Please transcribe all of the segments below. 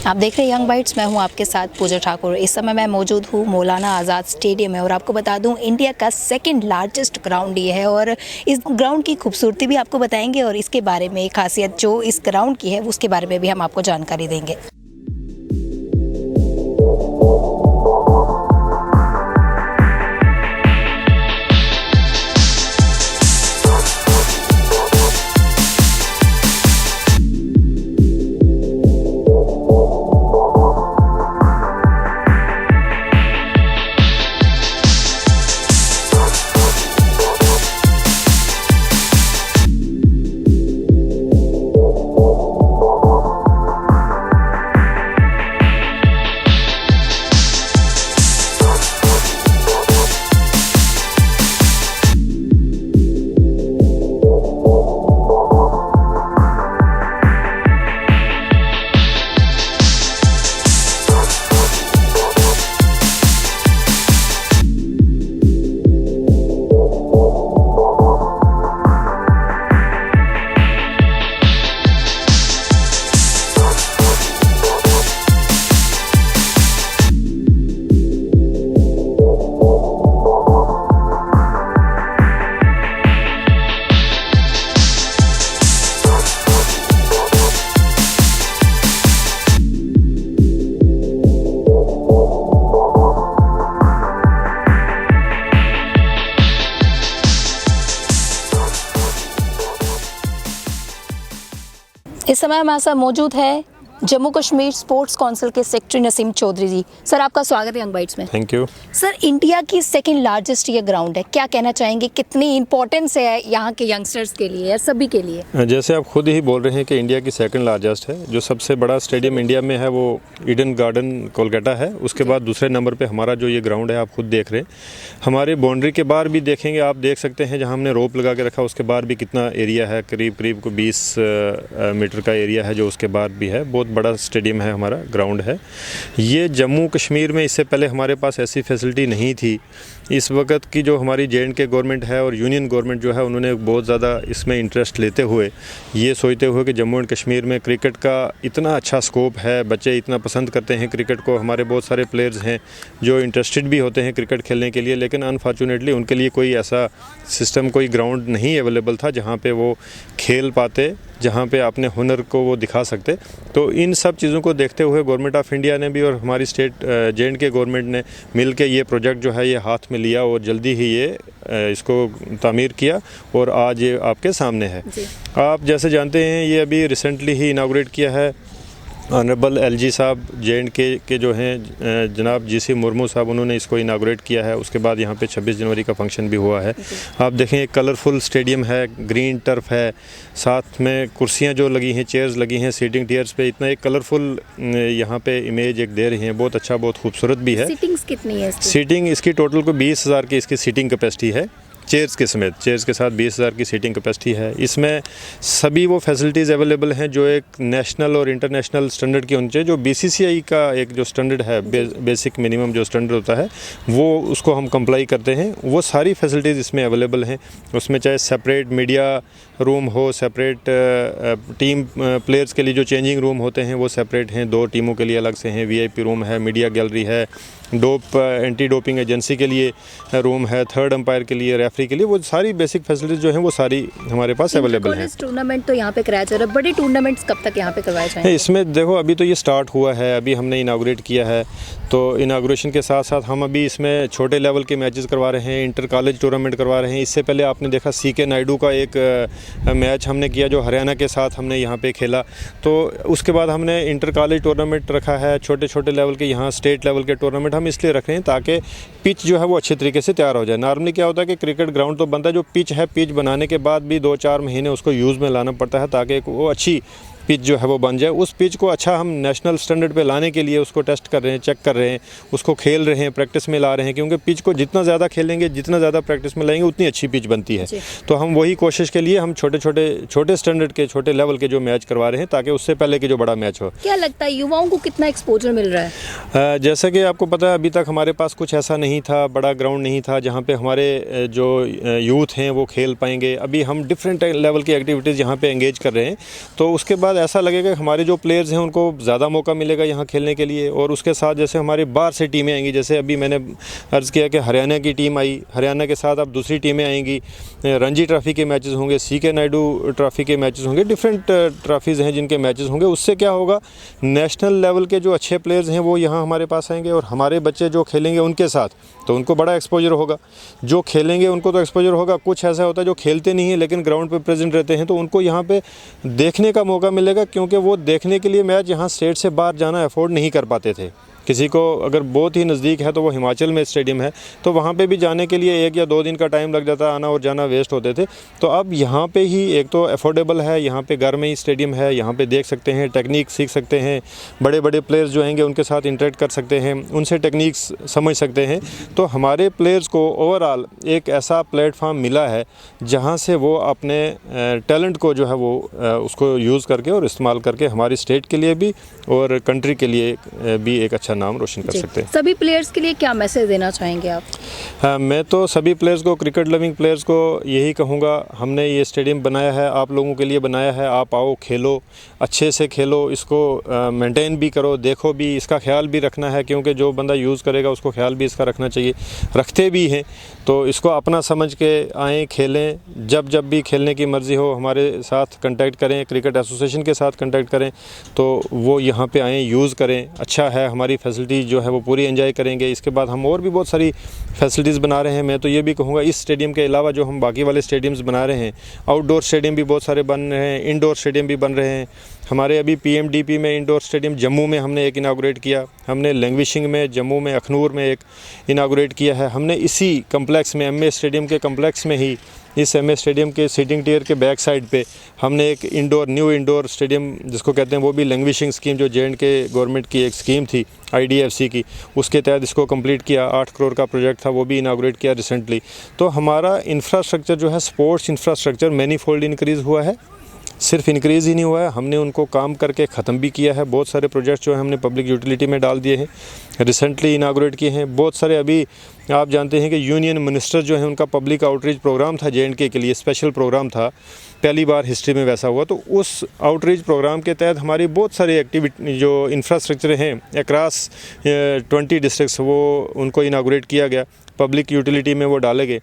आप देख रहे हैं यंग बाइट्स, मैं हूं आपके साथ पूजा ठाकुर। इस समय मैं मौजूद हूं मौलाना आज़ाद स्टेडियम में और आपको बता दूं इंडिया का सेकंड लार्जेस्ट ग्राउंड ये है और इस ग्राउंड की खूबसूरती भी आपको बताएंगे और इसके बारे में खासियत जो इस ग्राउंड की है उसके बारे में भी हम आपको जानकारी देंगे। इस समय हमारे साथ मौजूद है जम्मू कश्मीर स्पोर्ट्स काउंसिल के सेक्रेटरी नसीम चौधरी जी। सर, आपका स्वागत है यंग बाइट्स में। Thank you. सर, इंडिया की सेकंड लार्जेस्ट ये ग्राउंड है, क्या कहना चाहेंगे, कितनी इंपॉर्टेंस है यहाँ के यंगस्टर्स के लिए या सभी के लिए? जैसे आप खुद ही बोल रहे हैं कि इंडिया की सेकंड लार्जेस्ट है। जो सबसे बड़ा स्टेडियम इंडिया में है वो ईडन गार्डन कोलकाता है। उसके बाद दूसरे नंबर पर हमारा जो ये ग्राउंड है आप खुद देख रहे हैं। हमारी बाउंड्री के बाहर भी देखेंगे, आप देख सकते हैं जहाँ हमने रोप लगा के रखा उसके बाहर भी कितना एरिया है, करीब करीब को 20 मीटर का एरिया है जो उसके बाहर भी है। बहुत बड़ा स्टेडियम है, हमारा ग्राउंड है। ये जम्मू कश्मीर में इससे पहले हमारे पास ऐसी फैसिलिटी नहीं थी। इस वक्त की जो हमारी J&K गवर्नमेंट है और यूनियन गवर्नमेंट जो है उन्होंने बहुत ज़्यादा इसमें इंटरेस्ट लेते हुए ये सोचते हुए कि जम्मू एंड कश्मीर में क्रिकेट का इतना अच्छा स्कोप है, बच्चे इतना पसंद करते हैं क्रिकेट को। हमारे बहुत सारे प्लेयर्स हैं जो इंटरेस्टेड भी होते हैं क्रिकेट खेलने के लिए, लेकिन अनफॉर्चुनेटली उनके लिए कोई ऐसा सिस्टम, कोई ग्राउंड नहीं अवेलेबल था जहाँ पे वो खेल पाते, जहाँ पे अपने हुनर को वो दिखा सकते। तो इन सब चीज़ों को देखते हुए गवर्नमेंट ऑफ इंडिया ने भी और हमारी स्टेट J&K गवर्नमेंट ने मिल के ये प्रोजेक्ट जो है ये हाथ में लिया और जल्दी ही ये इसको तामीर किया और आज ये आपके सामने है। आप जैसे जानते हैं ये अभी रिसेंटली ही इनाग्रेट किया है ऑनरेबल LG साहब J&K के जो हैं जनाब GC मुर्मू साहब, उन्होंने इसको इनाग्रेट किया है। उसके बाद यहाँ पे 26 जनवरी का फंक्शन भी हुआ है। आप देखें एक कलरफुल स्टेडियम है, ग्रीन टर्फ है, साथ में कुर्सियाँ जो लगी हैं, चेयर्स लगी हैं सीटिंग टियर्स पे, इतना एक कलरफुल यहाँ पे इमेज एक दे रही हैं। बहुत अच्छा, बहुत खूबसूरत भी है। सीटिंग्स कितनी है? सीटिंग इसकी टोटल को 20,000 की इसकी सीटिंग कैपेसिटी है, चेयर्स के समेत। चेयर्स के साथ 20,000 की सीटिंग कैपेसिटी है। इसमें सभी वो फैसिलिटीज़ अवेलेबल हैं जो एक नेशनल और इंटरनेशनल स्टैंडर्ड की होनी चाहिए। जो BCCI का एक जो स्टैंडर्ड है, बेसिक मिनिमम जो स्टैंडर्ड होता है, वो उसको हम कंप्लाई करते हैं। वो सारी फैसिलिटीज़ इसमें अवेलेबल हैं। उसमें चाहे सेपरेट मीडिया रूम हो, सेपरेट टीम प्लेयर्स के लिए जो चेंजिंग रूम होते हैं वो सेपरेट हैं, 2 टीमों के लिए अलग से हैं, VIP रूम है, मीडिया गैलरी है, एंटी डोपिंग एजेंसी के लिए रूम है, थर्ड अंपायर के लिए, रेफरी के लिए, वो सारी बेसिक फैसिलिटीज जो हैं वो सारी हमारे पास अवेलेबल हैं। टूर्नामेंट तो यहाँ पे कराया जा रहा है, बड़े टूर्नामेंट्स कब तक यहाँ पे करवाए जाएंगे? इसमें देखो अभी तो ये स्टार्ट हुआ है, अभी हमने इनाग्रेट किया है, तो इनाग्रेशन के साथ साथ हम अभी इसमें छोटे लेवल के मैचेस करवा रहे हैं, इंटर कॉलेज टूर्नामेंट करवा रहे हैं। इससे पहले आपने देखा CK नायडू का एक मैच हमने किया जो हरियाणा के साथ हमने यहाँ पे खेला। तो उसके बाद हमने इंटर कॉलेज टूर्नामेंट रखा है, छोटे छोटे लेवल के, यहाँ स्टेट लेवल के टूर्नामेंट हम इसलिए रख रहे हैं ताकि पिच जो है वो अच्छे तरीके से तैयार हो जाए। नॉर्मली क्या होता है कि क्रिकेट ग्राउंड तो बनता है, जो पिच है, पिच बनाने के बाद भी 2-4 महीने उसको यूज़ में लाना पड़ता है ताकि वो अच्छी पिच जो है वो बन जाए। उस पिच को अच्छा हम नेशनल स्टैंडर्ड पे लाने के लिए उसको टेस्ट कर रहे हैं, चेक कर रहे हैं, उसको खेल रहे हैं, प्रैक्टिस में ला रहे हैं, क्योंकि पिच को जितना ज़्यादा खेलेंगे, जितना ज़्यादा प्रैक्टिस में लाएंगे, उतनी अच्छी पिच बनती है। तो हम वही कोशिश के लिए हम छोटे स्टैंडर्ड के, छोटे लेवल के जो मैच करवा रहे हैं ताकि उससे पहले के जो बड़ा मैच हो। क्या लगता है युवाओं को कितना एक्सपोजर मिल रहा है? जैसा कि आपको पता है अभी तक हमारे पास कुछ ऐसा नहीं था, बड़ा ग्राउंड नहीं था जहाँ पे हमारे जो यूथ हैं वो खेल पाएंगे। अभी हम डिफरेंट लेवल की एक्टिविटीज़ यहाँ पे एंगेज कर रहे हैं। तो उसके बाद बाद ऐसा लगेगा कि हमारे जो प्लेयर्स हैं उनको ज़्यादा मौका मिलेगा यहाँ खेलने के लिए। और उसके साथ जैसे हमारे बाहर से टीमें आएंगी, जैसे अभी मैंने अर्ज़ किया कि हरियाणा की टीम आई, हरियाणा के साथ अब दूसरी टीमें आएंगी, रणजी ट्रॉफ़ी के मैचेस होंगे, CK नायडू ट्रॉफ़ी के मैचेस होंगे, डिफरेंट ट्रॉफ़ीज़ हैं जिनके मैचेस होंगे। उससे क्या होगा, नेशनल लेवल के जो अच्छे प्लेयर्स हैं वो यहाँ हमारे पास आएंगे और हमारे बच्चे जो खेलेंगे उनके साथ, तो उनको बड़ा एक्सपोजर होगा। जो खेलेंगे उनको तो एक्सपोजर होगा। कुछ ऐसा होता है जो खेलते नहीं है लेकिन ग्राउंड पे प्रेजेंट रहते हैं, तो उनको यहाँ पे देखने का मौका मिलेगा, क्योंकि वो देखने के लिए मैच यहाँ स्टेट से बाहर जाना अफोर्ड नहीं कर पाते थे। किसी को अगर बहुत ही नज़दीक है तो वो हिमाचल में स्टेडियम है, तो वहाँ पे भी जाने के लिए 1 या 2 दिन का टाइम लग जाता, आना और जाना वेस्ट होते थे। तो अब यहाँ पे ही एक तो अफोर्डेबल है, यहाँ पे घर में ही स्टेडियम है, यहाँ पे देख सकते हैं, टेक्निक सीख सकते हैं, बड़े बड़े प्लेयर्स जो आएंगे उनके साथ इंटरेक्ट कर सकते हैं, उनसे टेक्निक्स समझ सकते हैं। तो हमारे प्लेयर्स को ओवरऑल एक ऐसा प्लेटफॉर्म मिला है जहाँ से वो अपने टैलेंट को जो है वो उसको यूज़ करके और इस्तेमाल करके हमारी स्टेट के लिए भी और कंट्री के लिए भी एक अच्छा नाम रोशन कर सकते हैं। सभी प्लेयर्स के लिए क्या मैसेज देना चाहेंगे आप? मैं तो सभी प्लेयर्स को, क्रिकेट लविंग प्लेयर्स को यही कहूँगा, हमने ये स्टेडियम बनाया है, आप लोगों के लिए बनाया है, आप आओ खेलो, अच्छे से खेलो, इसको मेंटेन भी करो, देखो भी, इसका ख्याल भी रखना है, क्योंकि जो बंदा यूज़ करेगा उसको ख्याल भी इसका रखना चाहिए, रखते भी हैं। तो इसको अपना समझ के आएँ, खेलें, जब भी खेलने की मर्ज़ी हो हमारे साथ कांटेक्ट करें, क्रिकेट एसोसिएशन के साथ कांटेक्ट करें, तो वो यहाँ पे आएँ, यूज़ करें। अच्छा है, हमारी फैसिलिटीज़ जो है वो पूरी एंजॉय करेंगे। इसके बाद हम और भी बहुत सारी फैसिलिटीज़ बना रहे हैं। मैं तो ये भी कहूँगा, इस स्टेडियम के अलावा जो हम बाकी वाले स्टेडियम्स बना रहे हैं, आउटडोर स्टेडियम भी बहुत सारे बन रहे हैं, इंडोर स्टेडियम भी बन रहे हैं। हमारे अभी PMDP में इंडोर स्टेडियम जम्मू में हमने एक इनागोरेट किया, हमने लैंग्विशिंग में जम्मू में अखनूर में एक इनागोरेट किया है। हमने इसी कम्प्लेक्स में, MA स्टेडियम के कम्प्लेक्स में ही, इस MA स्टेडियम के सीटिंग टियर के बैक साइड पे हमने एक न्यू इंडोर स्टेडियम जिसको कहते हैं, वो भी लैंग्विशिंग स्कीम जो J&K गवर्नमेंट की एक स्कीम थी IDFC की, उसके तहत इसको कंप्लीट किया। 8 करोड़ का प्रोजेक्ट था, वो भी इनागोरेट किया रिसेंटली। तो हमारा इंफ्रास्ट्रक्चर जो है, स्पोर्ट्स इंफ्रास्ट्रक्चर मैनीफोल्ड इंक्रीज़ हुआ है, सिर्फ इंक्रीज़ ही नहीं हुआ है, हमने उनको काम करके ख़त्म भी किया है। बहुत सारे प्रोजेक्ट्स जो है हमने पब्लिक यूटिलिटी में डाल दिए हैं, रिसेंटली इनागोरेट किए हैं। बहुत सारे, अभी आप जानते हैं कि यूनियन मिनिस्टर जो हैं उनका पब्लिक आउटरीच प्रोग्राम था J&K के लिए, स्पेशल प्रोग्राम था, पहली बार हिस्ट्री में वैसा हुआ। तो उस आउटरीच प्रोग्राम के तहत हमारी बहुत सारी एक्टिविटी जो इंफ्रास्ट्रक्चर हैं अक्रॉस 20 डिस्ट्रिक्ट्स, वो उनको इनागोरेट किया गया, पब्लिक यूटिलिटी में वो डाले गए।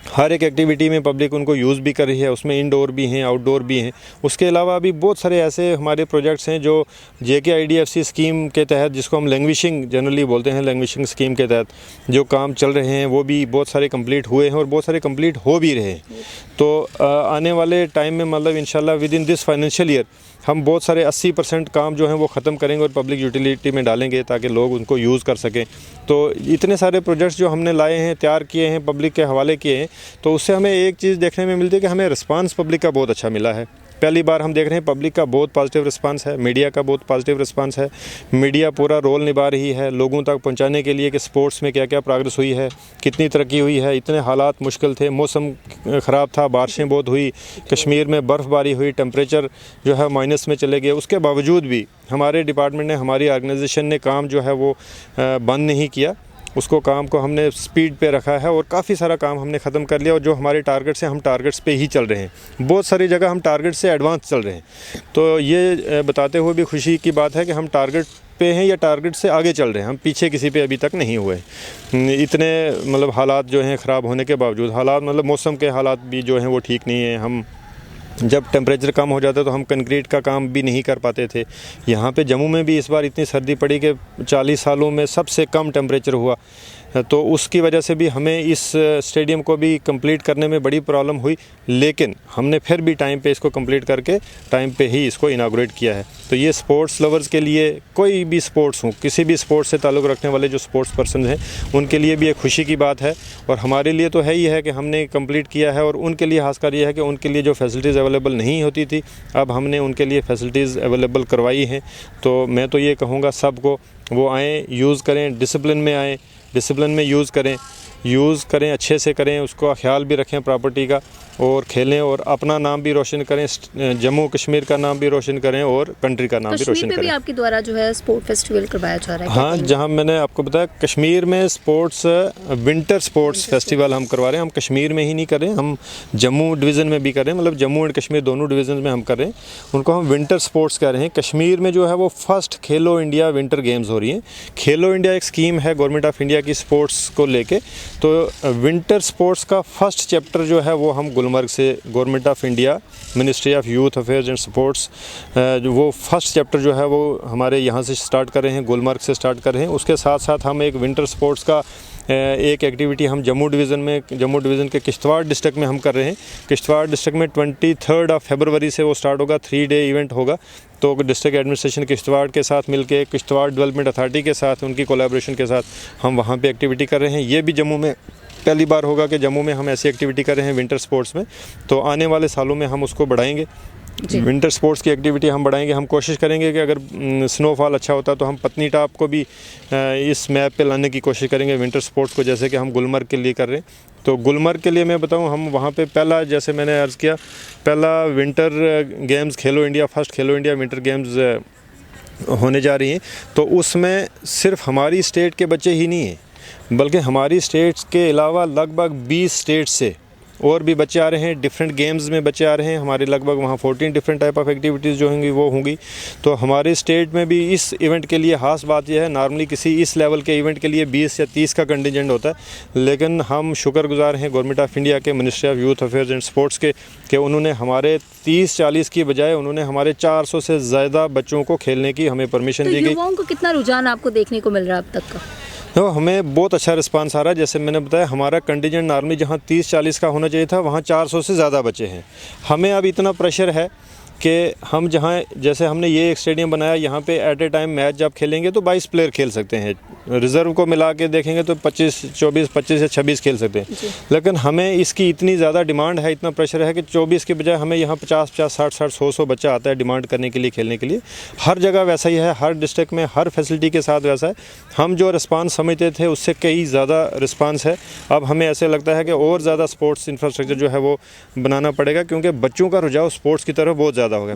हर एक एक्टिविटी में पब्लिक उनको यूज़ भी कर रही है, उसमें इंडोर भी हैं, आउटडोर भी हैं। उसके अलावा भी बहुत सारे ऐसे हमारे प्रोजेक्ट्स हैं जो JK IDFC स्कीम के तहत, जिसको हम लैंग्विशिंग जनरली बोलते हैं, लैंग्विशिंग स्कीम के तहत जो काम चल रहे हैं, वो भी बहुत सारे कंप्लीट हुए हैं और बहुत सारे कंप्लीट हो भी रहे हैं। तो आने वाले टाइम में, मतलब इंशाल्लाह with in this financial year, हम बहुत सारे 80% काम जो हैं वो ख़त्म करेंगे और पब्लिक यूटिलिटी में डालेंगे ताकि लोग उनको यूज़ कर सकें। तो इतने सारे प्रोजेक्ट्स जो हमने लाए हैं, तैयार किए हैं, पब्लिक के हवाले किए हैं, तो उससे हमें एक चीज़ देखने में मिलती है कि हमें रिस्पांस पब्लिक का बहुत अच्छा मिला है। पहली बार हम देख रहे हैं पब्लिक का बहुत पॉजिटिव रिस्पांस है, मीडिया का बहुत पॉजिटिव रिस्पांस है। मीडिया पूरा रोल निभा रही है लोगों तक पहुंचाने के लिए कि स्पोर्ट्स में क्या क्या प्रोग्रेस हुई है, कितनी तरक्की हुई है। इतने हालात मुश्किल थे, मौसम ख़राब था, बारिशें बहुत हुई, कश्मीर में बर्फ़बारी हुई, टेम्परेचर जो है माइनस में चले गए। उसके बावजूद भी हमारे डिपार्टमेंट ने, हमारी ऑर्गेनाइजेशन ने काम जो है वो बंद नहीं किया, उसको काम को हमने स्पीड पे रखा है और काफ़ी सारा काम हमने ख़त्म कर लिया। और जो हमारे टारगेट्स हैं, हम टारगेट्स पे ही चल रहे हैं, बहुत सारी जगह हम टारगेट से एडवांस चल रहे हैं। तो ये बताते हुए भी खुशी की बात है कि हम टारगेट पे हैं या टारगेट से आगे चल रहे हैं, हम पीछे किसी पे अभी तक नहीं हुए। इतने मतलब हालात जो हैं ख़राब होने के बावजूद, हालात मतलब मौसम के हालात भी जो हैं वो ठीक नहीं हैं। हम जब टेम्परेचर कम हो जाता है तो हम कंक्रीट का काम भी नहीं कर पाते थे। यहाँ पे जम्मू में भी इस बार इतनी सर्दी पड़ी कि 40 सालों में सबसे कम टेम्परेचर हुआ, तो उसकी वजह से भी हमें इस स्टेडियम को भी कंप्लीट करने में बड़ी प्रॉब्लम हुई। लेकिन हमने फिर भी टाइम पे इसको कंप्लीट करके टाइम पे ही इसको इनागोरेट किया है। तो ये स्पोर्ट्स लवर्स के लिए, कोई भी स्पोर्ट्स हो, किसी भी स्पोर्ट्स से ताल्लुक़ रखने वाले जो स्पोर्ट्स पर्सन हैं, उनके लिए भी एक खुशी की बात है। और हमारे लिए तो है ही है कि हमने कंप्लीट किया है, और उनके लिए खासकर ये है कि उनके लिए जो फैसिलिटीज़ अवेलेबल नहीं होती थी, अब हमने उनके लिए फैसिलिटीज़ अवेलेबल करवाई हैं। तो मैं तो ये कहूँगा सबको वो आएँ, यूज़ करें, डिसिप्लिन में आएँ, डिसिप्लिन में यूज़ करें, यूज़ करें, अच्छे से करें, उसका ख्याल भी रखें प्रॉपर्टी का, और खेलें और अपना नाम भी रोशन करें, जम्मू कश्मीर का नाम भी रोशन करें और कंट्री का नाम भी रोशन कश्मीर में भी करें। आपके द्वारा जो है स्पोर्ट फेस्टिवल करवाया जा रहा है? हाँ, जहाँ मैंने आपको बताया कश्मीर में स्पोर्ट्स विंटर स्पोर्ट्स फेस्टिवल हम करवा रहे हैं। हम कश्मीर में ही नहीं कर रहे हैं, हम जम्मू डिवीज़न में भी कर रहे हैं, मतलब जम्मू एंड कश्मीर दोनों डिवीज़न में हम कर रहे हैं। उनको हम विंटर स्पोर्ट्स कह रहे हैं। कश्मीर में जो है वो फर्स्ट खेलो इंडिया विंटर गेम्स हो रही हैं। खेलो इंडिया एक स्कीम है गवर्नमेंट ऑफ इंडिया की स्पोर्ट्स को लेके, तो विंटर स्पोर्ट्स का फर्स्ट चैप्टर जो है वो हम गुलमर्ग से government of India ministry of youth affairs and sports वो फर्स्ट चैप्टर जो है वो हमारे यहाँ से स्टार्ट कर रहे हैं, गुलमर्ग से स्टार्ट कर रहे हैं। उसके साथ साथ हम एक विंटर स्पोर्ट्स का एक एक्टिविटी हम जम्मू डिवीज़न के किश्तवाड़ डिस्ट्रिक्ट में हम कर रहे हैं। किश्तवाड़ डिस्ट्रिक्ट में 23 फरवरी से वो स्टार्ट होगा, 3 डे इवेंट होगा। तो डिस्ट्रिक्ट एडमिनिस्ट्रेशन किश्तवाड़ के साथ मिलके, किश्तवाड़ डेवलपमेंट अथॉरिटी के साथ, उनकी कोलैबोरेशन के साथ हम वहाँ पे एक्टिविटी कर रहे हैं। ये भी जम्मू में पहली बार होगा कि जम्मू में हम ऐसी एक्टिविटी कर रहे हैं विंटर स्पोर्ट्स में। तो आने वाले सालों में हम उसको बढ़ाएंगे, विंटर स्पोर्ट्स की एक्टिविटी हम बढ़ाएंगे। हम कोशिश करेंगे कि अगर स्नोफॉल अच्छा होता तो हम पत्नीटॉप को भी इस मैप पे लाने की कोशिश करेंगे विंटर स्पोर्ट्स को, जैसे कि हम गुलमर्ग के लिए कर रहे हैं। तो गुलमर्ग के लिए मैं बताऊं, हम वहाँ पे पहला, जैसे मैंने अर्ज़ किया, पहला विंटर गेम्स खेलो इंडिया, फर्स्ट खेलो इंडिया विंटर गेम्स होने जा रही हैं। तो उसमें सिर्फ हमारी स्टेट के बच्चे ही नहीं हैं, बल्कि हमारी स्टेट्स के अलावा लगभग 20 स्टेट से और भी बच्चे आ रहे हैं। डिफरेंट गेम्स में बच्चे आ रहे हैं हमारे, लगभग वहाँ 14 डिफरेंट टाइप ऑफ एक्टिविटीज़ जो होंगी वो होंगी। तो हमारे स्टेट में भी इस इवेंट के लिए ख़ास बात यह है, नॉर्मली किसी इस लेवल के इवेंट के लिए 20 या 30 का कंटिजेंट होता है, लेकिन हम शुक्रगुजार हैं गवर्नमेंट ऑफ इंडिया के, ministry of youth affairs and sports के, कि उन्होंने हमारे 30-40 की बजाय उन्होंने हमारे 400 से ज़्यादा बच्चों को खेलने की हमें परमिशन दी गई। युवाओं को कितना रुझान आपको देखने को मिल रहा है अब तक का? तो हमें बहुत अच्छा रिस्पांस आ रहा है। जैसे मैंने बताया, हमारा कंटिजेंट नॉर्मली जहाँ 30-40 का होना चाहिए था, वहाँ 400 से ज़्यादा बच्चे हैं। हमें अब इतना प्रेशर है कि हम जहाँ, जैसे हमने ये एक स्टेडियम बनाया, यहाँ पे एट ए टाइम मैच जब खेलेंगे तो 22 प्लेयर खेल सकते हैं। रिज़र्व को मिला के देखेंगे तो 25 या 26 खेल सकते हैं। लेकिन हमें इसकी इतनी ज़्यादा डिमांड है, इतना प्रेशर है कि 24 के बजाय हमें यहाँ 50-50, 60-60, 100-100 बच्चा आता है डिमांड करने के लिए, खेलने के लिए। हर जगह वैसा ही है, हर डिस्ट्रिक्ट में हर फैसिलिटी के साथ वैसा है। हम जो रिस्पांस समझते थे उससे कई ज़्यादा रिस्पांस है। अब हमें ऐसे लगता है कि और ज़्यादा स्पोर्ट्स इंफ्रास्ट्रक्चर जो है वो बनाना पड़ेगा, क्योंकि बच्चों का रुझाव स्पोर्ट्स की तरफ बहुत ज़्यादा हो गया।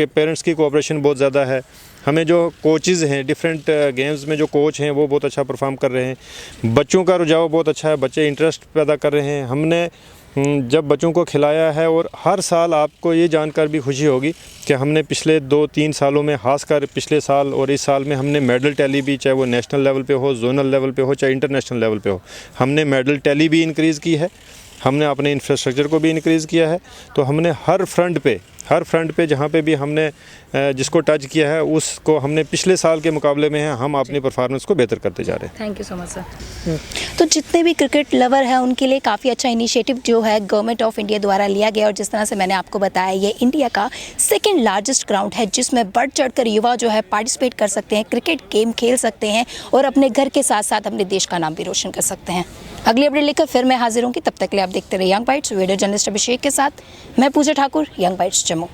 पेरेंट्स की कोऑपरेशन बहुत ज़्यादा है। हमें जो कोचेज़ हैं डिफरेंट गेम्स में, जो कोच हैं वो बहुत अच्छा परफॉर्म कर रहे हैं। बच्चों का रुझाव बहुत अच्छा है, बच्चे इंटरेस्ट पैदा कर रहे हैं। हमने जब बच्चों को खिलाया है, और हर साल आपको ये जानकर भी खुशी होगी कि हमने पिछले 2-3 सालों में, खासकर पिछले साल और इस साल में, हमने मेडल टैली भी, चाहे वो नेशनल लेवल पे हो, जोनल लेवल पे हो, चाहे इंटरनेशनल लेवल पे हो, हमने मेडल टैली भी इंक्रीज़ की है। हमने अपने इंफ्रास्ट्रक्चर को भी इंक्रीज़ किया है। तो हमने हर फ्रंट पे जहाँ पे भी हमने जिसको टच किया है, उसको हमने पिछले साल के मुकाबले में हम अपनी परफॉर्मेंस को बेहतर करते जा रहे हैं। Thank you so much sir. तो जितने भी क्रिकेट लवर हैं उनके लिए काफ़ी अच्छा इनिशिएटिव जो है गवर्नमेंट ऑफ इंडिया द्वारा लिया गया, और जिस तरह से मैंने आपको बताया, ये इंडिया का सेकंड लार्जेस्ट ग्राउंड है, जिसमें बढ़ चढ़कर युवा जो है पार्टिसिपेट कर सकते हैं, क्रिकेट गेम खेल सकते हैं, और अपने घर के साथ साथ अपने देश का नाम भी रोशन कर सकते हैं। अगली अपडेट लेकर फिर मैं हाजिर होंगी, तब तक के लिए आप देखते रहिए यंग बाइट्स। वीडियो जर्नलिस्ट अभिषेक के साथ मैं पूजा ठाकुर, यंग बाइट्स जम्मू।